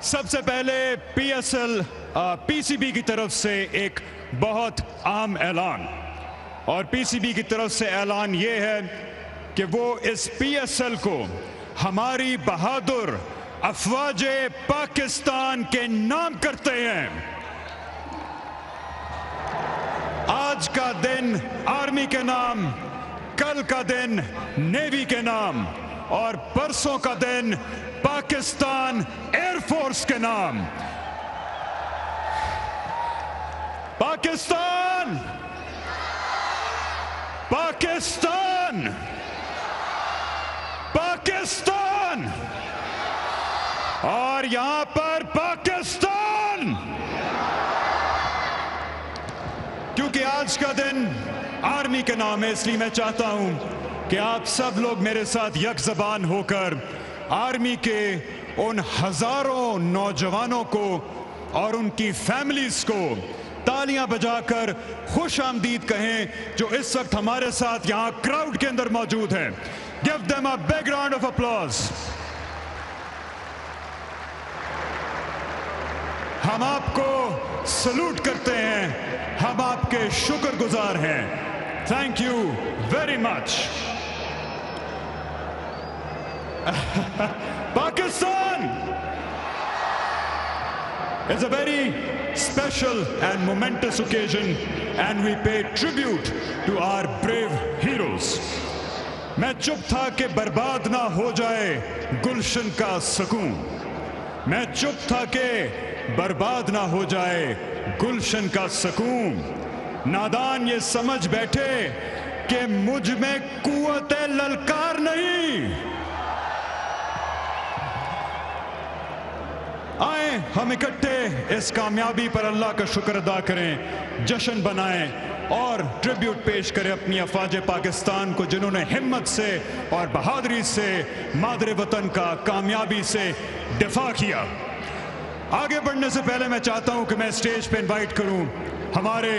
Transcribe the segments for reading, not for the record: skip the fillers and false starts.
सबसे पहले पीसीबी की तरफ से एक बहुत अहम ऐलान, और पीसीबी की तरफ से ऐलान ये है कि वो इस पीएसएल को हमारी बहादुर अफवाज पाकिस्तान के नाम करते हैं। आज का दिन आर्मी के नाम, कल का दिन नेवी के नाम, और परसों का दिन पाकिस्तान एयरफोर्स के नाम। पाकिस्तान, पाकिस्तान, पाकिस्तान, और यहां पर पाकिस्तान। क्योंकि आज का दिन आर्मी के नाम है, इसलिए मैं चाहता हूं कि आप सब लोग मेरे साथ यक ज़बान होकर आर्मी के उन हजारों नौजवानों को और उनकी फैमिलीज को तालियां बजाकर खुश आमदीद कहें, जो इस वक्त हमारे साथ यहां क्राउड के अंदर मौजूद हैं। Give them a big round of applause. हम आपको सलूट करते हैं, हम आपके शुक्रगुजार हैं। Thank you very much. Pakistan is a very special and momentous occasion, and we pay tribute to our brave heroes. मैं चुप था कि बर्बाद ना हो जाए गुलशन का सुकून। मैं चुप था कि बर्बाद ना हो जाए गुलशन का सुकून। नादान ये समझ बैठे कि मुझ में कुव्वत ललकार नहीं। आए हम इकट्ठे इस कामयाबी पर अल्लाह का शुक्र अदा करें, जश्न बनाएं और ट्रिब्यूट पेश करें अपनी अफवाज पाकिस्तान को, जिन्होंने हिम्मत से और बहादुरी से मादरे वतन का कामयाबी से दिफा किया। आगे बढ़ने से पहले मैं चाहता हूं कि मैं स्टेज पे इनवाइट करूं हमारे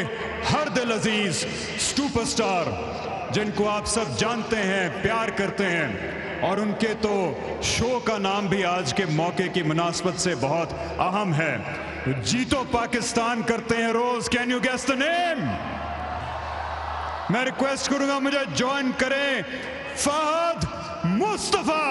हर दिल अजीज सुपरस्टार, जिनको आप सब जानते हैं, प्यार करते हैं, और उनके तो शो का नाम भी आज के मौके की मुनासबत से बहुत अहम है। जीतो पाकिस्तान करते हैं रोज। Can you guess the name? मैं रिक्वेस्ट करूंगा मुझे ज्वाइन करें फहद मुस्तफा।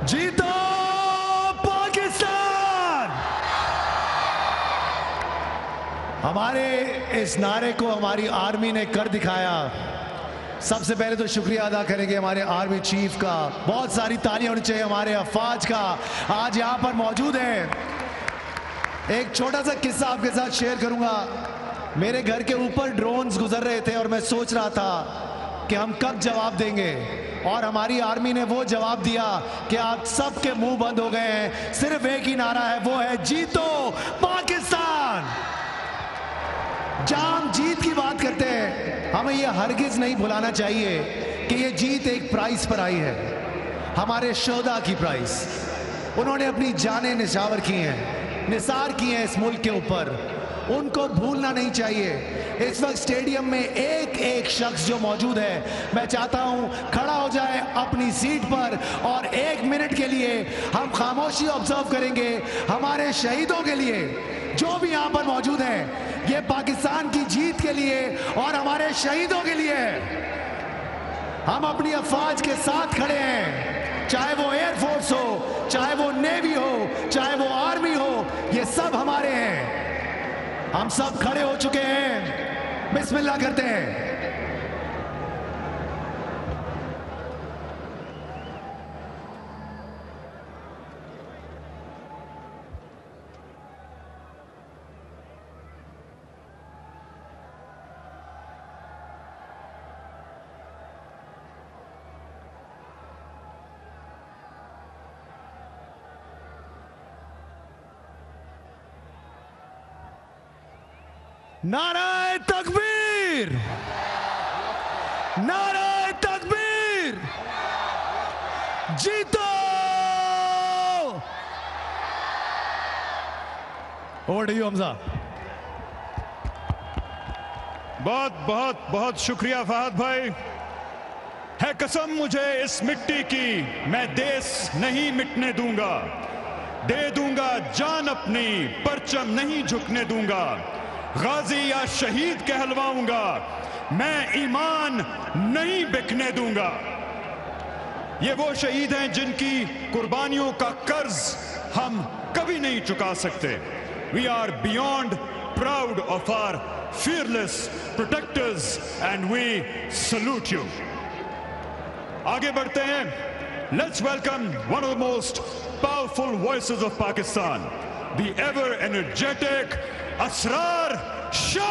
जीतो हमारे इस नारे को हमारी आर्मी ने कर दिखाया। सबसे पहले तो शुक्रिया अदा करेंगे हमारे आर्मी चीफ का। बहुत सारी तालियां होनी चाहिए हमारे अफवाज का, आज यहाँ पर मौजूद हैं। एक छोटा सा किस्सा आपके साथ शेयर करूंगा। मेरे घर के ऊपर ड्रोन्स गुजर रहे थे और मैं सोच रहा था कि हम कब जवाब देंगे, और हमारी आर्मी ने वो जवाब दिया कि आप सबके मुंह बंद हो गए हैं। सिर्फ एक ही नारा है, वो है जीतो पाकिस्तान। जाम जीत की बात करते हैं, हमें यह हरगिज नहीं भुलाना चाहिए कि यह जीत एक प्राइस पर आई है, हमारे शोहदा की प्राइस। उन्होंने अपनी जानें निछावर की हैं, निसार की हैं इस मुल्क के ऊपर, उनको भूलना नहीं चाहिए। इस वक्त स्टेडियम में एक एक शख्स जो मौजूद है, मैं चाहता हूं खड़ा हो जाए अपनी सीट पर और 1 मिनट के लिए हम खामोशी ऑब्जर्व करेंगे हमारे शहीदों के लिए जो भी यहां पर मौजूद हैं। ये पाकिस्तान की जीत के लिए और हमारे शहीदों के लिए हम अपनी अफवाज के साथ खड़े हैं, चाहे वो एयरफोर्स हो, चाहे वो नेवी हो, चाहे वो आर्मी हो, ये सब हमारे हैं। हम सब खड़े हो चुके हैं, बिस्मिल्लाह करते हैं। नाराए तकबीर, नाराए तकबीर, जीतो। Over to you Hamza. बहुत बहुत बहुत शुक्रिया फहद भाई। है कसम मुझे इस मिट्टी की, मैं देश नहीं मिटने दूंगा। दे दूंगा जान अपनी, परचम नहीं झुकने दूंगा। गाजी या शहीद कहलवाऊंगा, मैं ईमान नहीं बिकने दूंगा। ये वो शहीद हैं जिनकी कुर्बानियों का कर्ज हम कभी नहीं चुका सकते। We are beyond proud of our fearless protectors and we salute you. आगे बढ़ते हैं। Let's welcome one of the most powerful voices of Pakistan, the ever energetic Asrar Shah.